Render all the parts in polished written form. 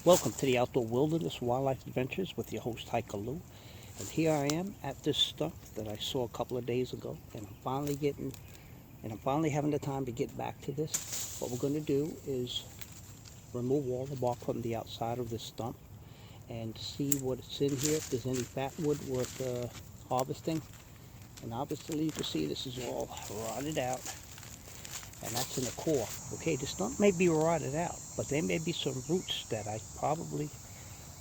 Welcome to the Outdoor Wilderness Wildlife Adventures with your host Hiker Lou. And here I am at this stump that I saw a couple of days ago, and I'm finally having the time to get back to this. What we're going to do is remove all the bark from the outside of this stump and see what's in here, if there's any fatwood worth harvesting. And obviously you can see this is all rotted out, and that's in the core. Okay, the stump may be rotted out, but there may be some roots that I probably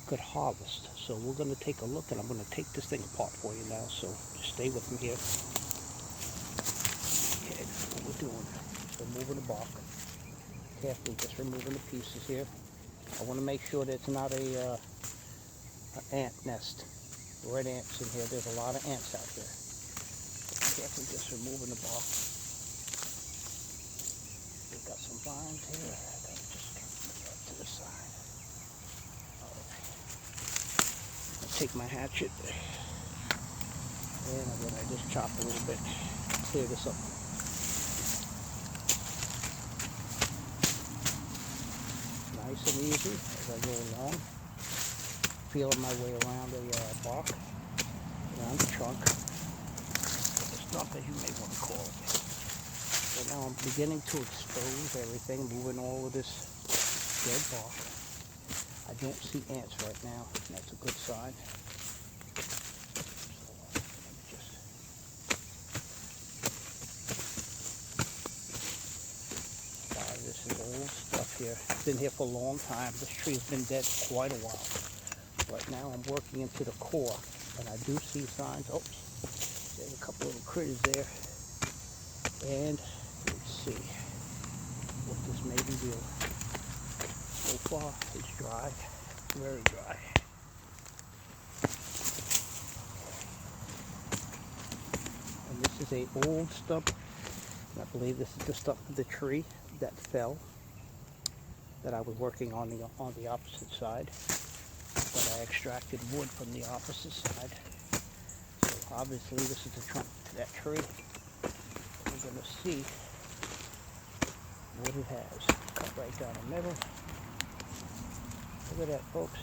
could harvest. So we're going to take a look, and I'm going to take this thing apart for you now, so just stay with me here. Okay, that's what we're doing. Just removing the bark. Carefully, just removing the pieces here. I want to make sure that it's not a ant nest. Red ants in here. There's a lot of ants out here. Carefully, just removing the bark. We've got some vines here. I gotta just move that to the side. I'll take my hatchet and I'm gonna just chop a little bit, clear this up. Nice and easy as I go along, feeling my way around the bark, around the trunk, or the stump as you may want to call it. So now I'm beginning to expose everything, moving all of this dead bark. I don't see ants right now. That's a good sign. This is old stuff here. It's been here for a long time. This tree's been dead for quite a while. Right now I'm working into the core, and I do see signs. Oh, there's a couple little critters there. And let's see what this may reveal. So far, it's dry, very dry. And this is an old stump. And I believe this is the stump of the tree that fell, that I was working on the opposite side. But I extracted wood from the opposite side. So obviously this is the trunk to that tree. We're going to see what it has. Cut right down the middle. Look at that, folks.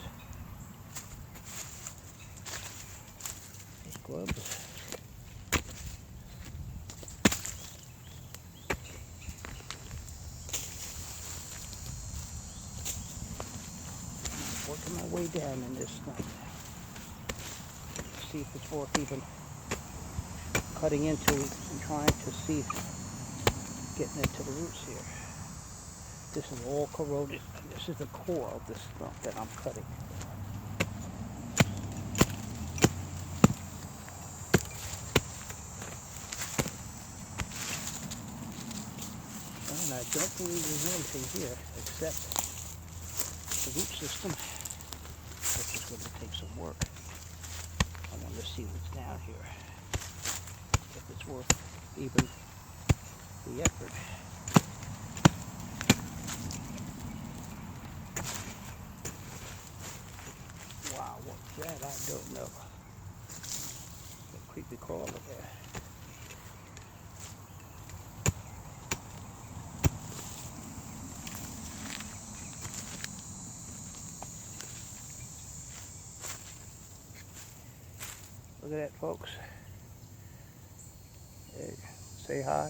These grubs. Working my way down in this thing. See if it's worth even cutting into it and trying to see getting into the roots here. This is all corroded. This is the core of this stump that I'm cutting. And I don't believe there's anything here except the root system, which is going to take some work. I want to see what's down here, if it's worth even the effort. Wow, what's that? I don't know. A creepy crawler there. Look at that, folks. Hey, say hi.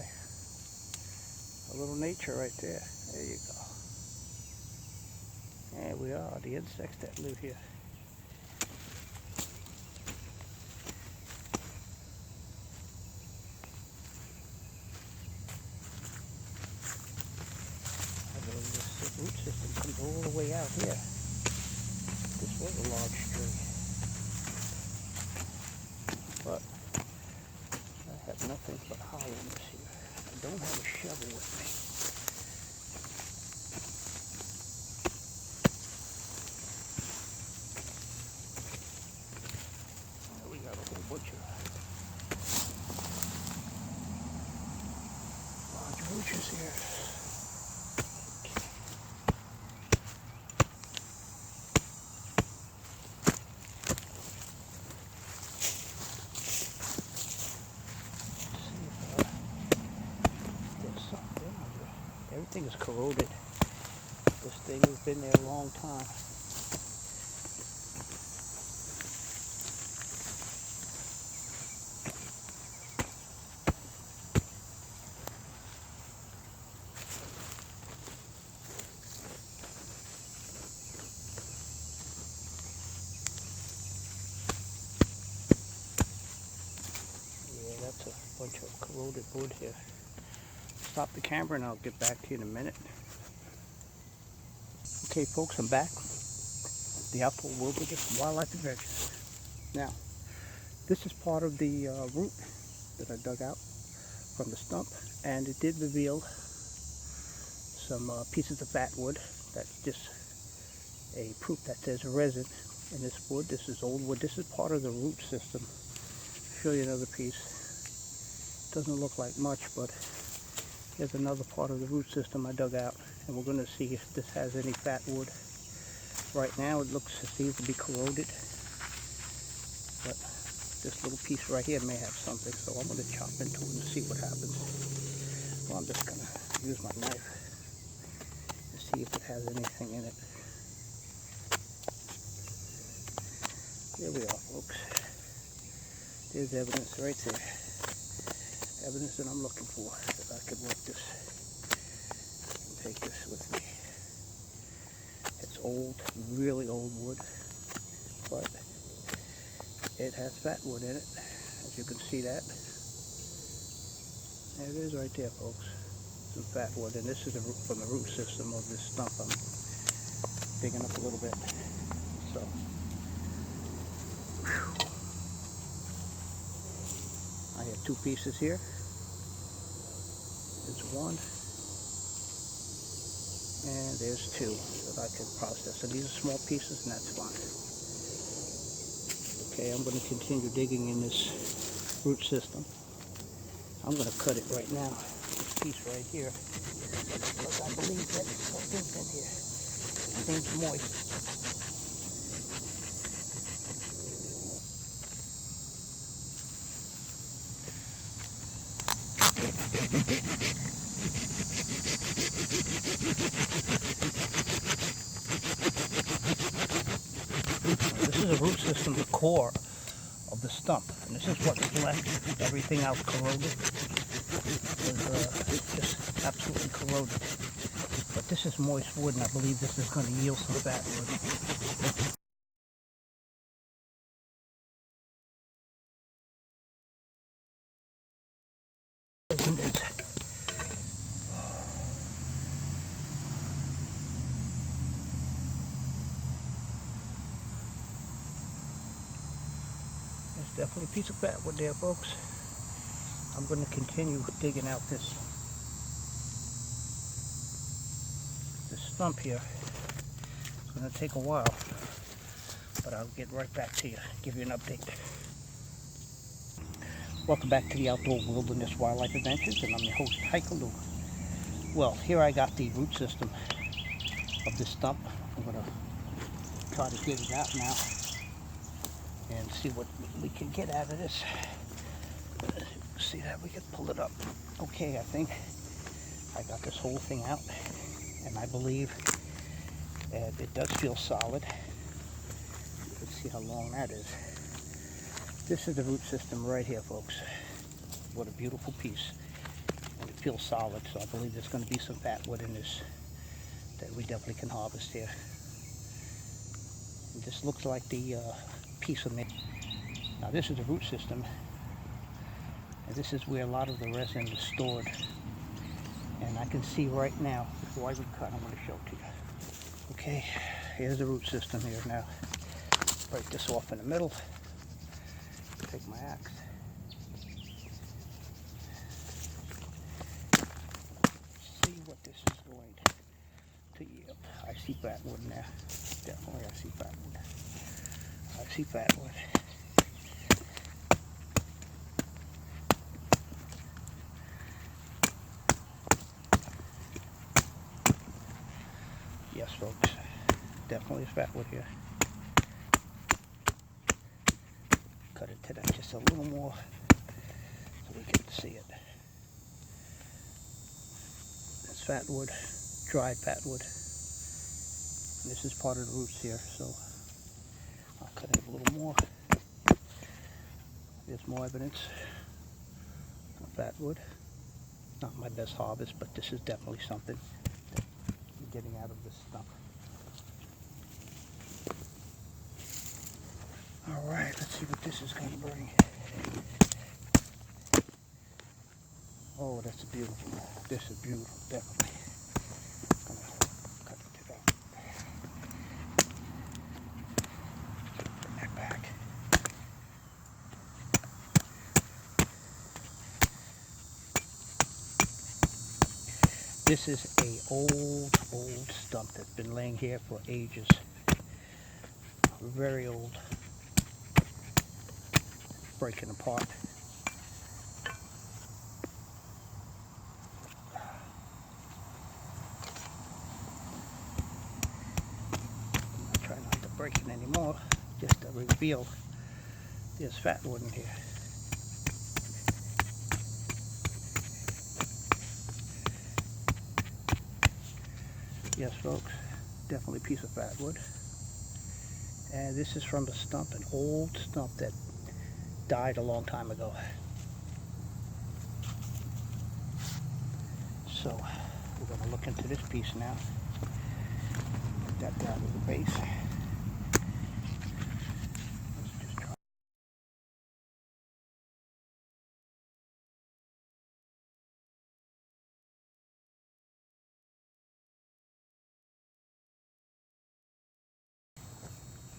A little nature right there. There you go. There we are, the insects that live here. I believe this root system comes all the way out here. This was a large tree. But I have nothing but hollowness here. I don't have a shovel with me. We got a whole bunch of large roaches here. Everything is corroded. This thing has been there a long time. bunch of corroded wood here. Stop the camera and I'll get back to you in a minute. Okay folks, I'm back. The Outdoor Wilderness Wildlife Adventures. Now, this is part of the root that I dug out from the stump, and it did reveal some pieces of fatwood. That's just a proof that there's a resin in this wood. This is old wood. This is part of the root system. I'll show you another piece. Doesn't look like much, but here's another part of the root system I dug out, and we're going to see if this has any fatwood. Right now it seems to be corroded, but this little piece right here may have something, so I'm going to chop into it and see what happens. Well, I'm just going to use my knife to see if it has anything in it. Here we are, folks. There's evidence right there. Evidence that I'm looking for, that I could work this and take this with me. It's old, really old wood, but it has fatwood in it, as you can see that. There it is right there, folks. Some fatwood, and this is from the root system of this stump. I'm digging up a little bit. So, whew. I have two pieces here. There's one, and there's two that I can process. And these are small pieces, and that's fine. Okay, I'm going to continue digging in this root system. I'm going to cut it right now. This piece right here, because I believe that something's in here. It seems moist. This is a root system, the core of the stump, and this is what's left. Everything else corroded was just absolutely corroded. But this is moist wood, and I believe this is going to yield some fatwood. There's definitely a piece of fatwood there, folks. I'm going to continue digging out this stump here. It's going to take a while, but I'll get right back to you, give you an update. Welcome back to the Outdoor Wilderness Wildlife Adventures, and I'm your host, Hiker Lou. Well, here I got the root system of this stump. I'm going to try to get it out now and see what we can get out of this. See that we can pull it up. Okay, I think I got this whole thing out, and I believe it does feel solid. You can see how long that is. This is the root system right here, folks. What a beautiful piece. And it feels solid, so I believe there's going to be some fatwood in this that we definitely can harvest here. And this looks like the piece of me. Now this is the root system, and this is where a lot of the resin is stored. And I can see right now, before I even cut, I'm going to show it to you. Okay, here's the root system here now. Break this off in the middle. Take my axe. See what this is going to yield. I see fatwood in there. Definitely I see fatwood. I see fatwood. Yes, folks. Definitely is fatwood here. Cut it to that just a little more so we can see it. It's fatwood, dried fatwood. And this is part of the roots here, so I'll cut it a little more. There's more evidence of fatwood. Not my best harvest, but this is definitely something I'm getting out of this stump. Alright, let's see what this is going to bring. Oh, that's beautiful. This is beautiful, definitely. Gonna cut it off. Put that back. This is a old stump that's been laying here for ages. Very old. Breaking apart. I try not to break it anymore, just to reveal there's fatwood in here. Yes, folks, definitely a piece of fatwood. And this is from a stump, an old stump that died a long time ago. So we're going to look into this piece now. Put that down to the base. Let's just try.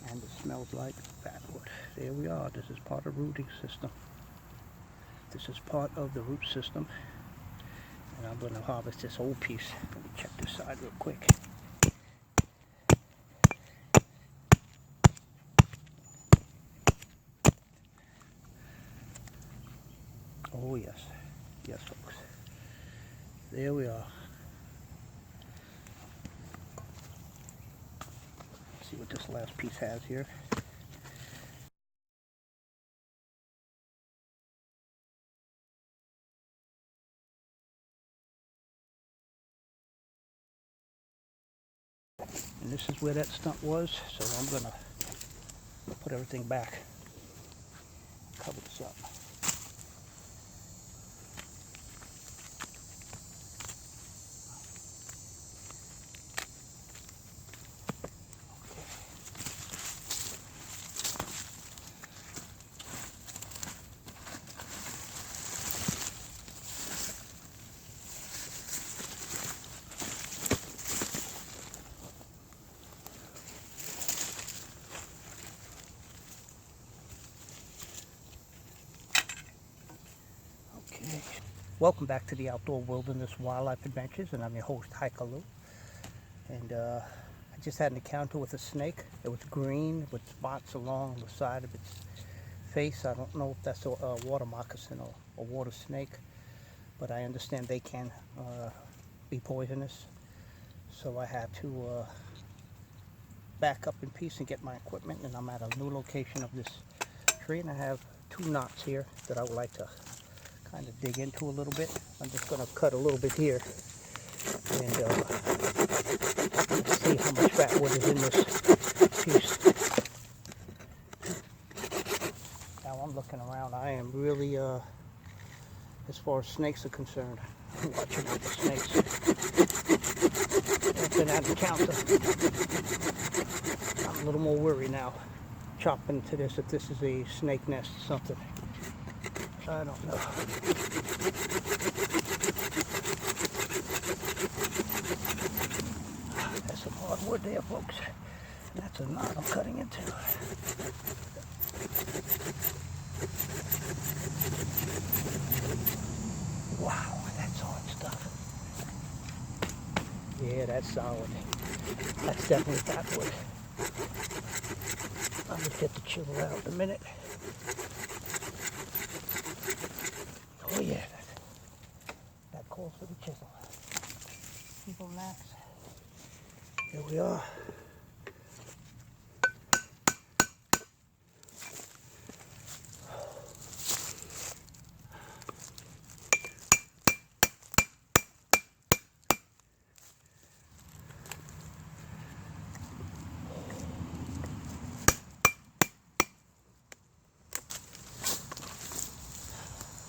And it smells like fatwood. There we are. This is part of the rooting system. This is part of the root system. And I'm going to harvest this whole piece. Let me check this side real quick. Oh yes. Yes, folks. There we are. Let's see what this last piece has here. And this is where that stump was, so I'm going to put everything back. Cover this up. Okay. Welcome back to the Outdoor Wilderness Wildlife Adventures, and I'm your host, Hikaloo. And I just had an encounter with a snake. It was green with spots along the side of its face. I don't know if that's a water moccasin or a water snake, but I understand they can be poisonous. So I had to back up in peace and get my equipment, and I'm at a new location of this tree, and I have two knots here that I would like to kind of dig into a little bit. I'm just going to cut a little bit here and see how much fatwood is in this piece. Now I'm looking around. I am really, as far as snakes are concerned, I'm watching out for snakes. I've been at the counter. I'm a little more worried now, chopping into this, if this is a snake nest or something. I don't know. There's some hardwood there, folks. That's a knot I'm cutting into. Wow, that's hard stuff. Yeah, that's solid. That's definitely fatwood. I'll just get the chisel out in a minute. Oh yeah, that calls for the chisel. People max. Here we are.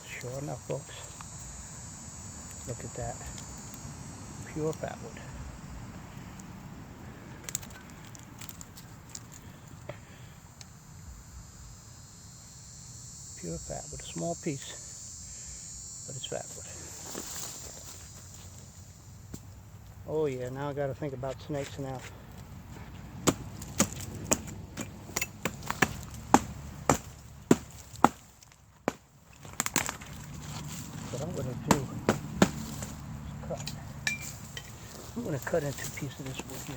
Sure enough, folks. Look at that. Pure fatwood. Pure fatwood. A small piece. but it's Fatwood. Oh yeah, now I gotta think about snakes now. What I'm gonna do is cut. I'm gonna cut into a piece of this wood here.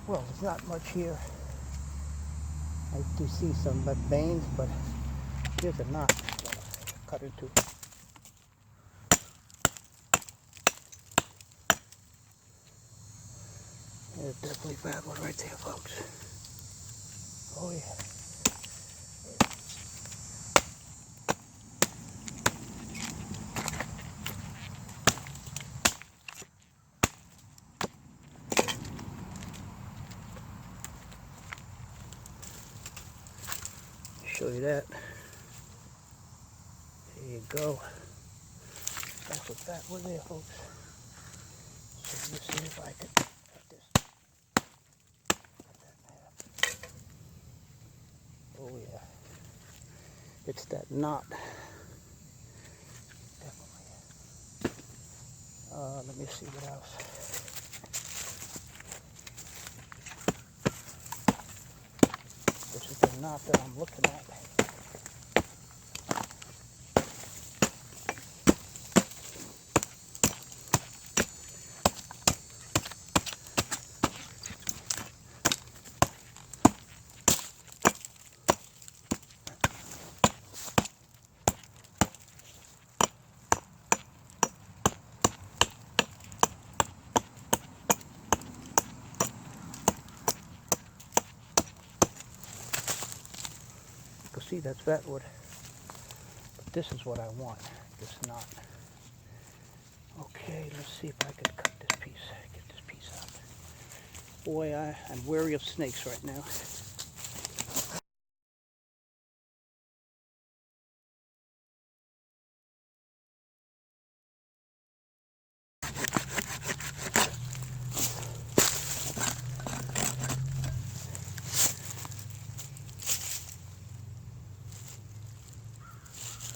Well, there's not much here. I do see some veins, but here's a knot. Cut into. There's definitely Fatwood right there, folks. Oh yeah. Show you that. There you go. That's what Fatwood there, folks. So let's see if I can cut this. Cut that there. Oh yeah. It's that knot. Definitely. Let me see what else. This is the knot that I'm looking at. You can see that's Fatwood. But this is what I want, this knot. Okay, let's see if I can cut this piece, get this piece out. Boy, I'm wary of snakes right now.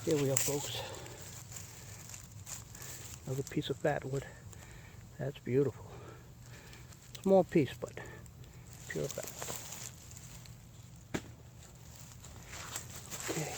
Here we are, folks. Another piece of Fatwood. That's beautiful. Small piece, but pure Fatwood. Okay.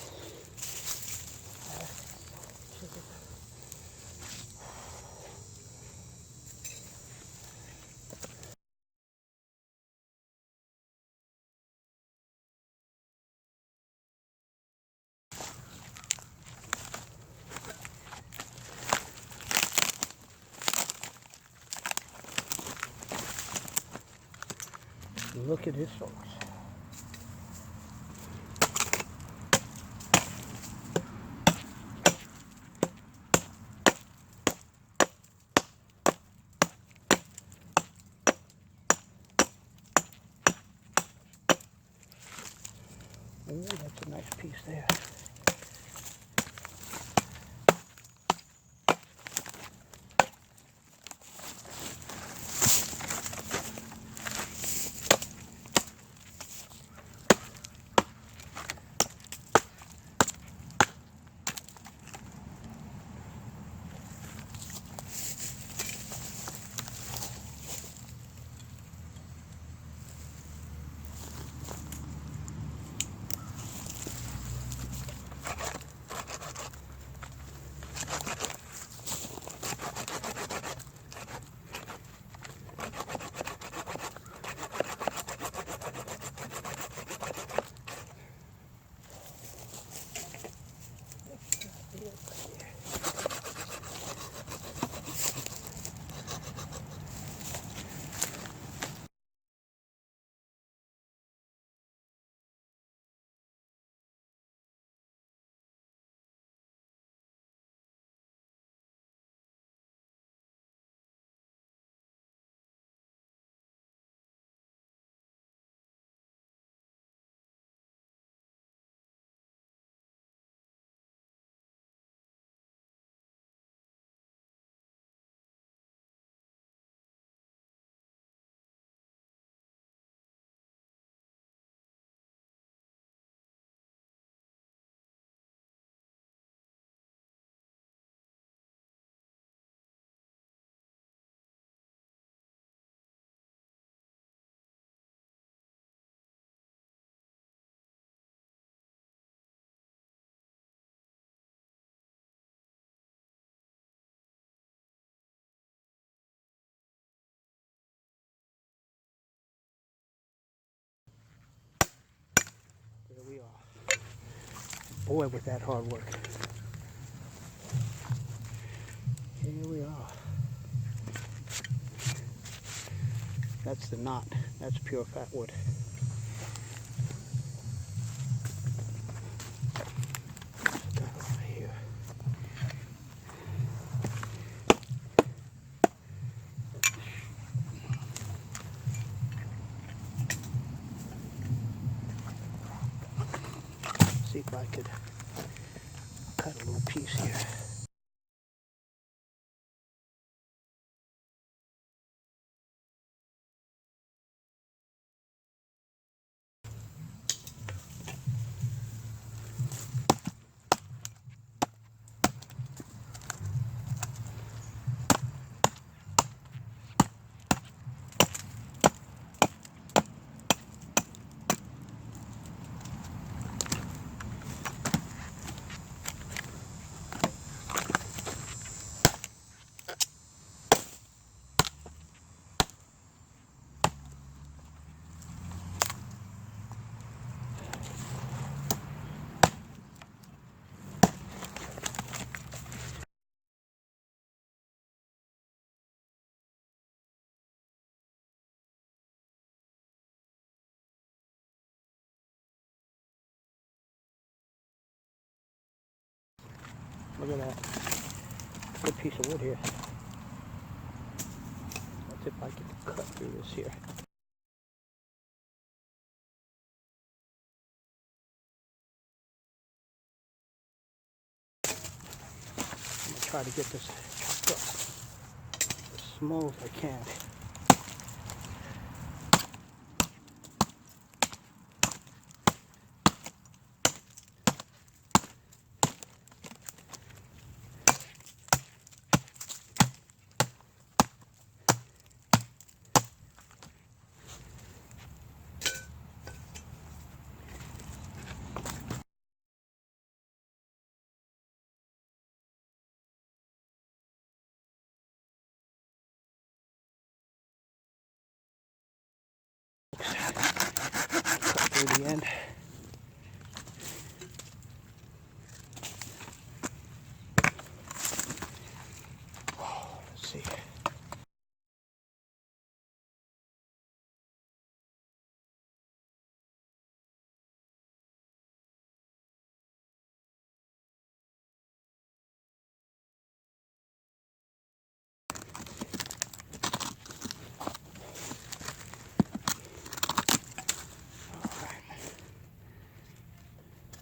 Look at this, folks. Oh, that's a nice piece there. boy, with that hard work. Here we are. That's the knot. That's pure fatwood. Put that over here. See if I could cut a little piece here. Look at that. Good piece of wood here. Let's see if I can cut through this here. I'm going to try to get this chopped up as small as I can. Cut through the end. Let's see.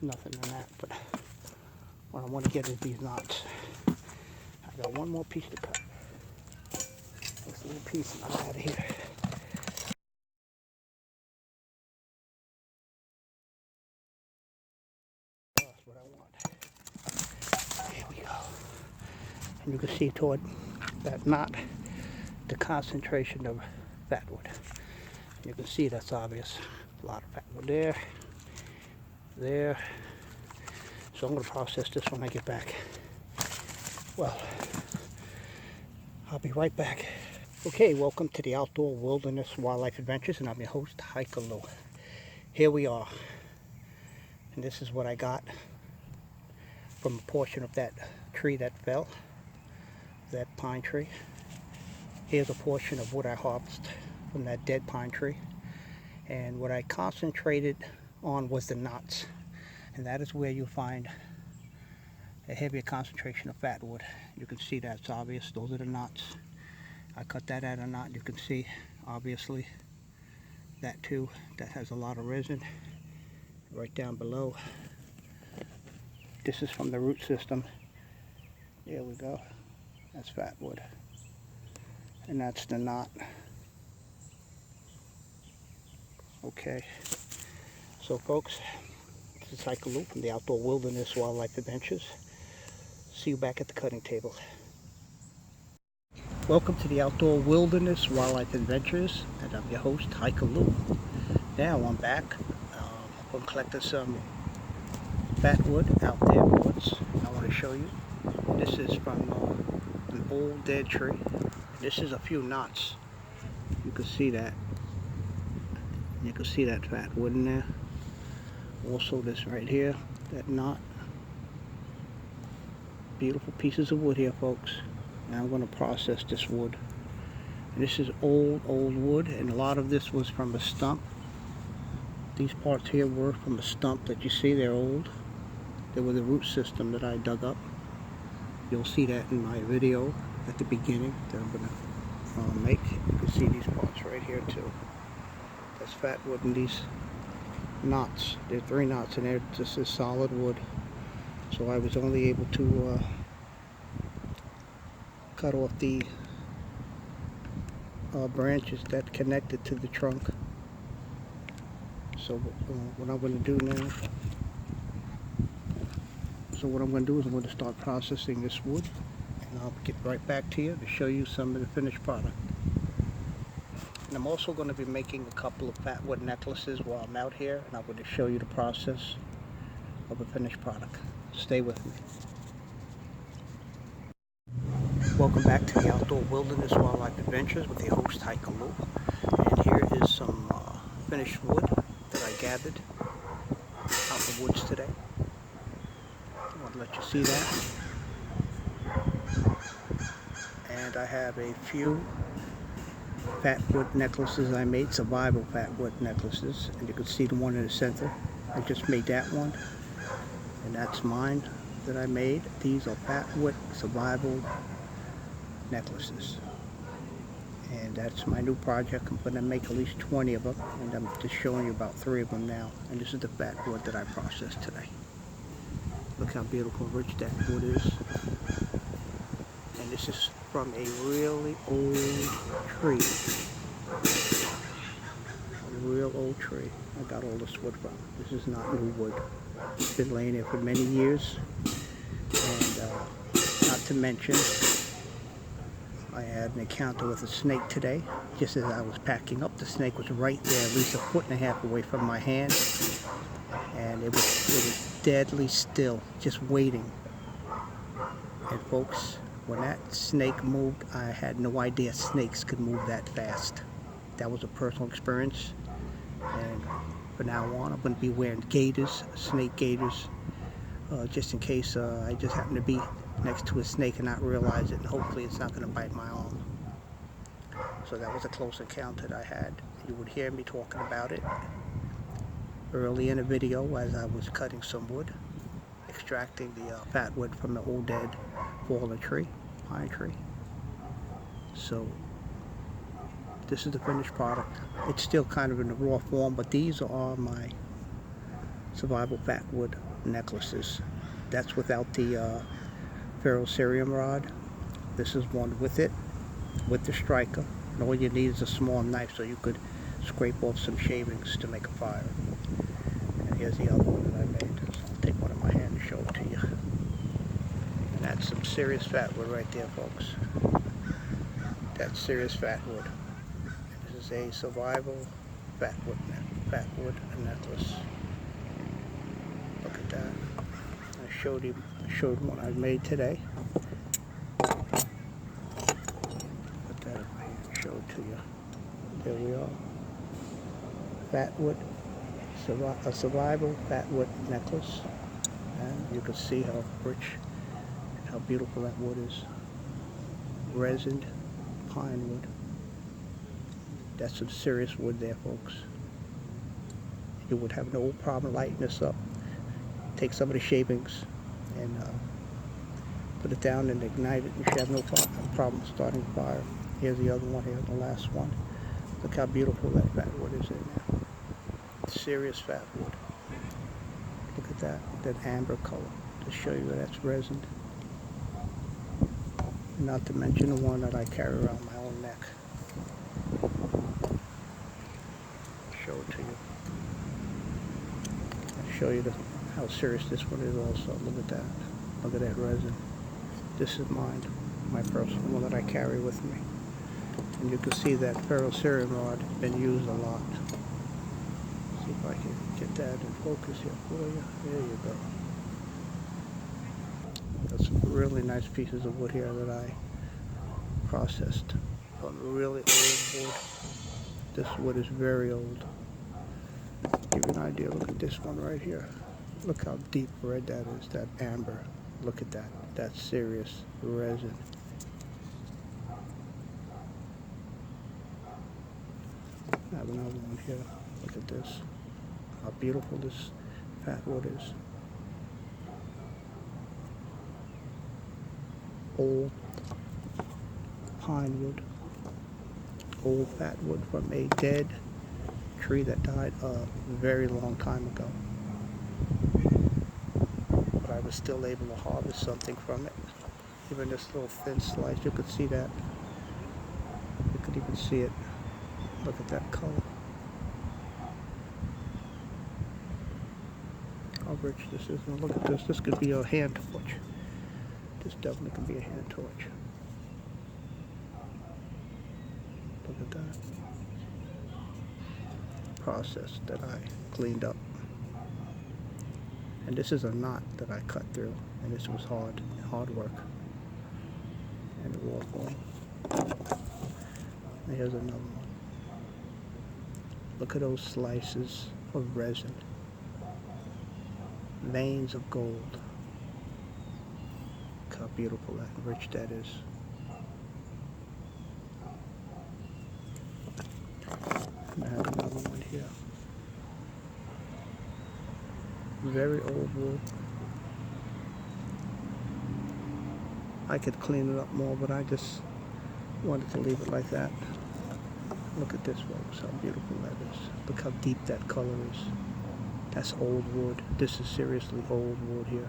Nothing in that, but what I want to get is these knots. I got one more piece to cut. This little piece and I'm out of here. That's what I want. Here we go. And you can see toward that knot the concentration of fatwood. You can see that's obvious. A lot of fatwood there. There. So I'm going to process this when I get back. Well, I'll be right back. Okay, welcome to the Outdoor Wilderness Wildlife Adventures, and I'm your host, Hiker Lou. Here we are, and this is what I got from a portion of that tree that fell, that pine tree. Here's a portion of what I harvested from that dead pine tree, and what I concentrated on was the knots, and that is where you find a heavier concentration of fatwood. You can see that's obvious. Those are the knots. I cut that at a knot. You can see obviously that too. That has a lot of resin right down below. This is from the root system. There we go. That's fatwood, and that's the knot. Okay, so folks, this is Hiker Lou from the Outdoor Wilderness Wildlife Adventures. See you back at the cutting table. Welcome to the Outdoor Wilderness Wildlife Adventures, and I'm your host, Hiker Lou. Now I'm back. I'm collecting some fatwood out there in the woods. I want to show you. This is from an old dead tree. This is a few knots. You can see that. You can see that fatwood in there. Also this right here, that knot. Beautiful pieces of wood here, folks. Now I'm going to process this wood. And this is old wood, and a lot of this was from a stump. These parts here were from a stump that you see. They're old. They were the root system that I dug up. You'll see that in my video at the beginning that I'm going to make. You can see these parts right here too. That's fatwood, and these knots. There are 3 knots in there. This is solid wood. So I was only able to cut off the branches that connected to the trunk. So what I'm going to do now, is I'm going to start processing this wood, and I'll get right back to you to show you some of the finished product. And I'm also going to be making a couple of fatwood necklaces while I'm out here, and I'm going to show you the process of the finished product. Stay with me. Welcome back to the Outdoor Wilderness Wildlife Adventures with your host, Hiker Lou. And here is some finished wood that I gathered out in the woods today. I want to let you see that. And I have a few fatwood necklaces I made, survival fatwood necklaces. And you can see the one in the center. I just made that one. And that's mine that I made. These are fatwood survival necklaces, and that's my new project. I'm going to make at least 20 of them, and I'm just showing you about 3 of them now. And this is the fatwood that I processed today. Look how beautiful and rich that wood is. And this is from a really old tree. A real old tree I got all this wood from. This is not new wood. It's been laying there for many years. And not to mention, I had an encounter with a snake today. Just as I was packing up, the snake was right there, at least 1.5 feet away from my hand. And it was deadly still, just waiting. And folks, when that snake moved, I had no idea snakes could move that fast. That was a personal experience. And from now on, I'm going to be wearing gaiters, snake gaiters, just in case I just happen to be next to a snake and not realize it, and hopefully it's not going to bite my arm. So that was a close encounter that I had. You would hear me talking about it early in the video as I was cutting some wood, extracting the fatwood from the old dead fallen tree, pine tree. So this is the finished product. It's still kind of in the raw form, but these are my survival fatwood necklaces. That's without the ferrocerium rod. This is one with it, with the striker. And all you need is a small knife so you could scrape off some shavings to make a fire. And here's the other one that I made. So I'll take one in my hand and show it to you. And that's some serious fatwood right there, folks. That's serious fatwood. This is a survival fatwood necklace. Look at that. I showed one I made today. Put that up here and show it to you. There we are. Fatwood, a survival fatwood necklace. And you can see how rich and how beautiful that wood is. Resined pine wood. That's some serious wood there, folks. You would have no problem lighting this up. Take some of the shavings and put it down and ignite it. You should have no problem starting a fire. Here's the other one here, the last one. Look how beautiful that fatwood is in there. Serious fatwood. Look at that amber color. To show you that that's resined. Not to mention the one that I carry around my own neck. Show it to you. I'll show you how serious this one is also. Look at that. Look at that resin. This is mine, my personal one that I carry with me. And you can see that ferrocerium rod has been used a lot. See if I can get that in focus here for you. There you go. Got some really nice pieces of wood here that I processed from really old wood. This wood is very old. Give you an idea, look at this one right here. Look how deep red that is, that amber. Look at that. That's serious resin. I have another one here. Look at this. How beautiful this Fatwood is. Old pine wood. Old Fatwood from a dead tree that died a very long time ago. But I was still able to harvest something from it. Even this little thin slice, you could see that. You could even see it. Look at that color. How rich this is. Now look at this. This could be a hand torch. This definitely could be a hand torch. Look at that. Process that I cleaned up. And this is a knot that I cut through. And this was hard work. And the wall going. And here's another one. Look at those slices of resin. Veins of gold. Look how beautiful and rich that is. And I have another one here. Very old wood. I could clean it up more, but I just wanted to leave it like that. Look at this, folks, how beautiful that is. Look how deep that color is. That's old wood. This is seriously old wood here.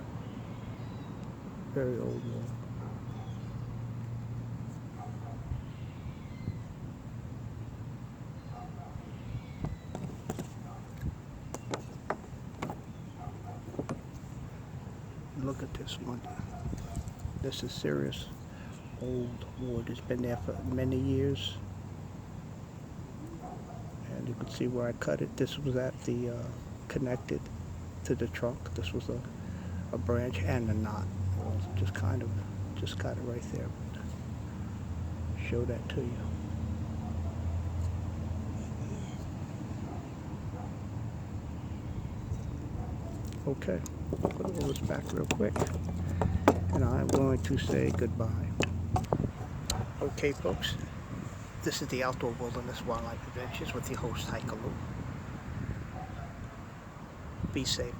Very old wood. Look at this one. This is serious old wood. It's been there for many years. And you can see where I cut it. This was at the connected to the trunk. This was a branch and a knot. Just got it right there. Show that to you. Okay, put all this back real quick, and I'm going to say goodbye. Okay, folks, this is the Outdoor Wilderness Wildlife Adventures with your host, Hiker Lou. Be safe.